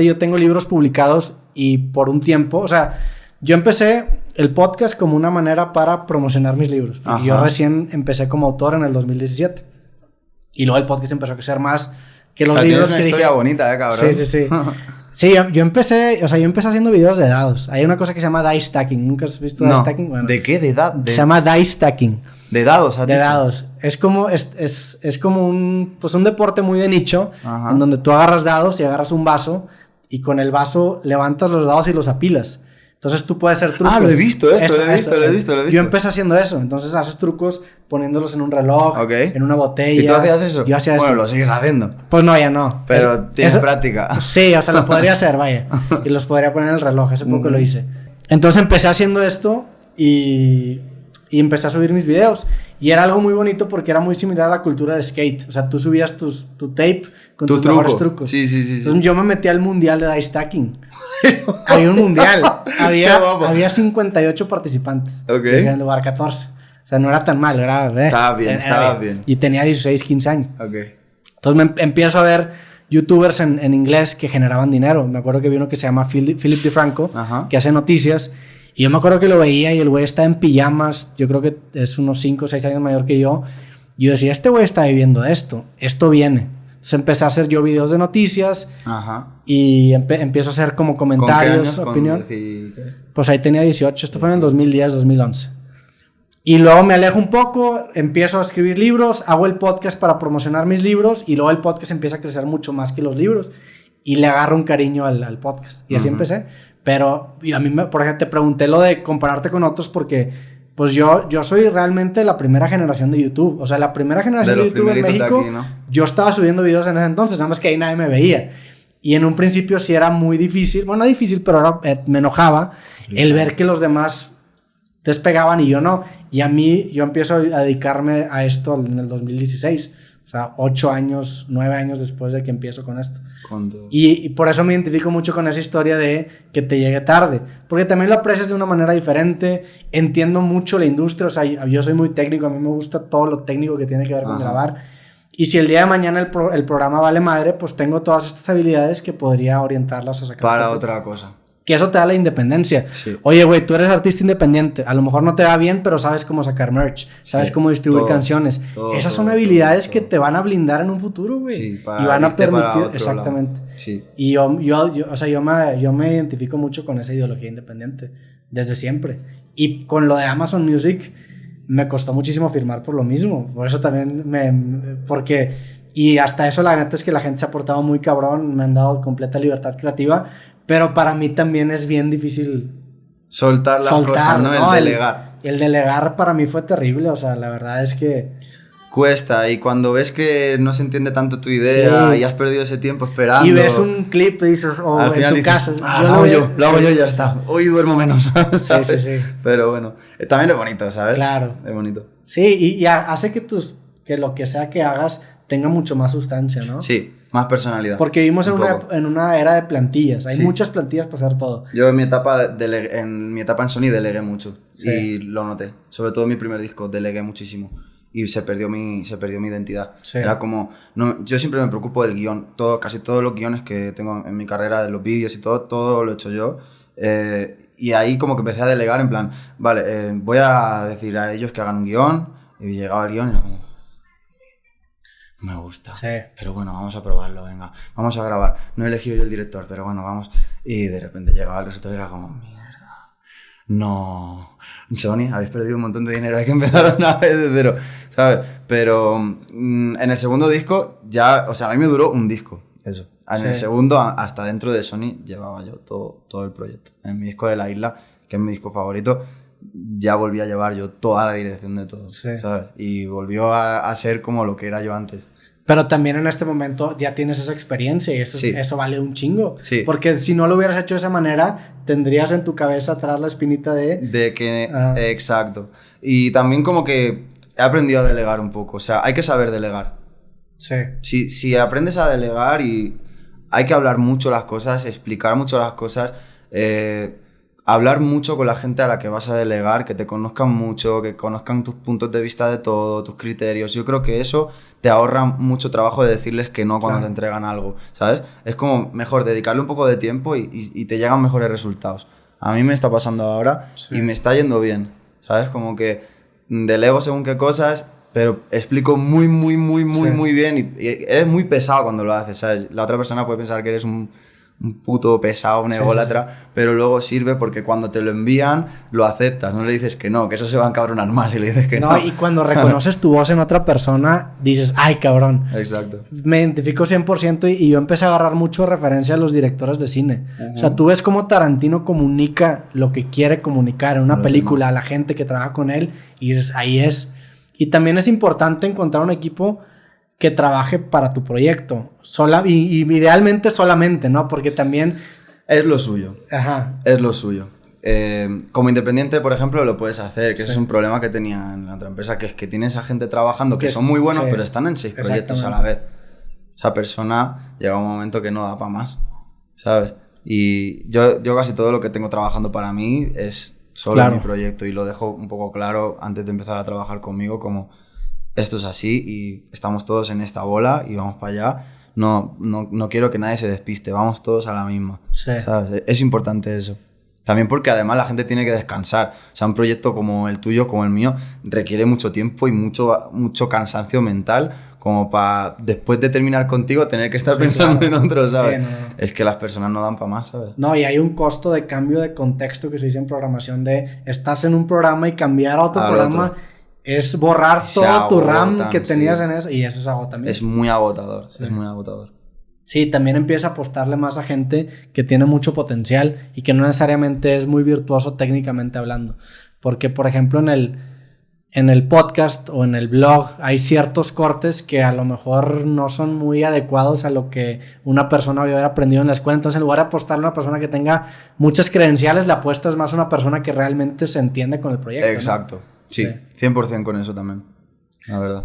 yo tengo libros publicados y por un tiempo, o sea, yo empecé el podcast como una manera para promocionar mis libros. Y yo recién empecé como autor en el 2017. Y luego el podcast empezó a crecer más que los libros. Tienes una historia bonita, cabrón. Sí. Sí, yo empecé haciendo videos de dados. Hay una cosa que se llama dice stacking. ¿Nunca has visto dice stacking? Bueno, ¿de qué? Se llama dice stacking. ¿De dados? De dados. Es como un deporte muy de nicho, en donde tú agarras dados y agarras un vaso y con el vaso levantas los dados y los apilas. Entonces tú puedes hacer trucos. Lo he visto, lo he visto. Yo empecé haciendo eso. Entonces haces trucos poniéndolos en un reloj, en una botella. ¿Y tú hacías eso? Yo hacía eso. Bueno, lo sigues haciendo. Pues no, ya no. Pero tienes práctica. Sí, o sea, lo podría hacer, vaya. Y los podría poner en el reloj. Hace poco lo hice. Entonces empecé haciendo esto y empecé a subir mis videos. Y era algo muy bonito porque era muy similar a la cultura de skate. O sea, tú subías tu tape con tus mejores trucos. Sí. Entonces yo me metí al mundial de dice stacking. Había un mundial. Había 58 participantes. En lugar 14. O sea, no era tan mal. Estaba bien. Y tenía 16, 15 años. Okay. Entonces empiezo a ver youtubers en inglés que generaban dinero. Me acuerdo que vi uno que se llama Philip DeFranco, que hace noticias. Y yo me acuerdo que lo veía y el güey está en pijamas. Yo creo que es unos 5 o 6 años mayor que yo. Y yo decía, este güey está viviendo de esto. Esto viene. Entonces empecé a hacer yo videos de noticias. Y empiezo a hacer como comentarios, opinión. Pues ahí tenía 18. Esto fue en el 2010, 2011. Y luego me alejo un poco, empiezo a escribir libros, hago el podcast para promocionar mis libros y luego el podcast empieza a crecer mucho más que los libros y le agarro un cariño al podcast. Y así empecé. Pero a mí, por ejemplo, te pregunté lo de compararte con otros porque pues yo soy realmente la primera generación de YouTube. O sea, la primera generación de YouTube en México, aquí, ¿no? Yo estaba subiendo videos en ese entonces, nada más que ahí nadie me veía. Y en un principio sí era muy difícil, bueno, no difícil, pero me enojaba el ver que los demás despegaban y yo no. Y a mí, yo empiezo a dedicarme a esto en el 2016. O sea, 8 años, 9 años después de que empiezo con esto. Y por eso me identifico mucho con esa historia de que te llegue tarde. Porque también lo aprecias de una manera diferente. Entiendo mucho la industria. O sea, yo soy muy técnico. A mí me gusta todo lo técnico que tiene que ver con grabar. Y si el día de mañana el programa vale madre, pues tengo todas estas habilidades que podría orientarlas a sacar. Para otra cosa. Que eso te da la independencia. Sí. Oye, güey, tú eres artista independiente. A lo mejor no te va bien, pero sabes cómo sacar merch. Sabes cómo distribuir canciones. Esas son habilidades que te van a blindar en un futuro, güey. Sí, y van a permitir... Exactamente. Sí. Y yo me identifico mucho con esa ideología independiente. Desde siempre. Y con lo de Amazon Music, me costó muchísimo firmar por lo mismo. Por eso también porque... Y hasta eso, la neta es que la gente se ha portado muy cabrón. Me han dado completa libertad creativa. Pero para mí también es bien difícil soltar las cosas, ¿no? El delegar. El delegar para mí fue terrible, o sea, la verdad es que... Cuesta, y cuando ves que no se entiende tanto tu idea y has perdido ese tiempo esperando... Y ves un clip y dices, al final en tu caso... lo hago yo y ya está. Hoy duermo menos, ¿sabes? Sí. Pero bueno, también es bonito, ¿sabes? Claro. Es bonito. Sí, y hace que lo que sea que hagas tenga mucho más sustancia, ¿no? Sí. Más personalidad. Porque vivimos en una era de plantillas. Hay muchas plantillas para hacer todo. Yo en mi etapa en Sony delegué mucho. Sí. Y lo noté. Sobre todo en mi primer disco delegué muchísimo. Y se perdió mi identidad. Sí. Era como... No, yo siempre me preocupo del guión. Casi todos los guiones que tengo en mi carrera, de los vídeos y todo lo he hecho yo. Y ahí como que empecé a delegar en plan... Vale, voy a decir a ellos que hagan un guión. Y llegaba el guión y era como... Me gusta, pero bueno, vamos a probarlo, venga, vamos a grabar. No he elegido yo el director, pero bueno, vamos. Y de repente llegaba el resultado y era como, mierda, no, Sony, habéis perdido un montón de dinero, hay que empezar una vez de cero, ¿sabes? Pero en el segundo disco ya, o sea, a mí me duró un disco, eso. En el segundo, hasta dentro de Sony, llevaba yo todo el proyecto. En mi disco de La Isla, que es mi disco favorito, ya volví a llevar yo toda la dirección de todo, ¿sabes? Y volvió a ser como lo que era yo antes. Pero también en este momento ya tienes esa experiencia y eso vale un chingo. Sí. Porque si no lo hubieras hecho de esa manera, tendrías en tu cabeza atrás la espinita de que... Exacto. Y también como que he aprendido a delegar un poco. O sea, hay que saber delegar. Sí. Si aprendes a delegar y hay que hablar mucho las cosas, explicar mucho las cosas... hablar mucho con la gente a la que vas a delegar, que te conozcan mucho, que conozcan tus puntos de vista de todo, tus criterios. Yo creo que eso te ahorra mucho trabajo de decirles que no cuando te entregan algo, ¿sabes? Es como mejor dedicarle un poco de tiempo y te llegan mejores resultados. A mí me está pasando ahora y me está yendo bien, ¿sabes? Como que delego según qué cosas, pero explico muy bien y eres muy pesado cuando lo haces, ¿sabes? La otra persona puede pensar que eres un puto pesado, un ególatra, pero luego sirve porque cuando te lo envían, lo aceptas, no le dices que no, que eso se va a encabronar más y le dices que no. Y cuando reconoces tu voz en otra persona, dices, ¡ay, cabrón! Exacto. Me identifico 100% y yo empecé a agarrar mucho referencia a los directores de cine. O sea, tú ves cómo Tarantino comunica lo que quiere comunicar en una película a la gente que trabaja con él y dices, ahí es. Y también es importante encontrar un equipo que trabaje para tu proyecto. Y idealmente solamente, ¿no? Porque también... Es lo suyo. Ajá. Es lo suyo. Como independiente, por ejemplo, lo puedes hacer, que ese es un problema que tenía en la otra empresa, que es que tienes a gente trabajando que son muy buenos, pero están en 6 proyectos a la vez. Esa persona llega un momento que no da para más, ¿sabes? Y yo casi todo lo que tengo trabajando para mí es solo en mi proyecto y lo dejo un poco claro antes de empezar a trabajar conmigo, como... Esto es así y estamos todos en esta bola y vamos para allá. No quiero que nadie se despiste, vamos todos a la misma. Sí. ¿Sabes? Es importante eso. También porque además la gente tiene que descansar. O sea, un proyecto como el tuyo, como el mío, requiere mucho tiempo y mucho cansancio mental como para, después de terminar contigo, tener que estar pensando en otro, ¿sabes? Sí, no. Es que las personas no dan para más, ¿sabes? No, y hay un costo de cambio de contexto que se dice en programación de estás en un programa y cambiar a otro programa... Es borrar todo tu RAM que tenías en eso y eso es agotamiento. Es muy agotador, es muy agotador. Sí, también empieza a apostarle más a gente que tiene mucho potencial y que no necesariamente es muy virtuoso técnicamente hablando. Porque, por ejemplo, en el podcast o en el blog hay ciertos cortes que a lo mejor no son muy adecuados a lo que una persona debe haber aprendido en la escuela. Entonces, en lugar de apostarle a una persona que tenga muchas credenciales, le apuestas más a una persona que realmente se entiende con el proyecto. Exacto. ¿No? Sí, 100% con eso también, la verdad.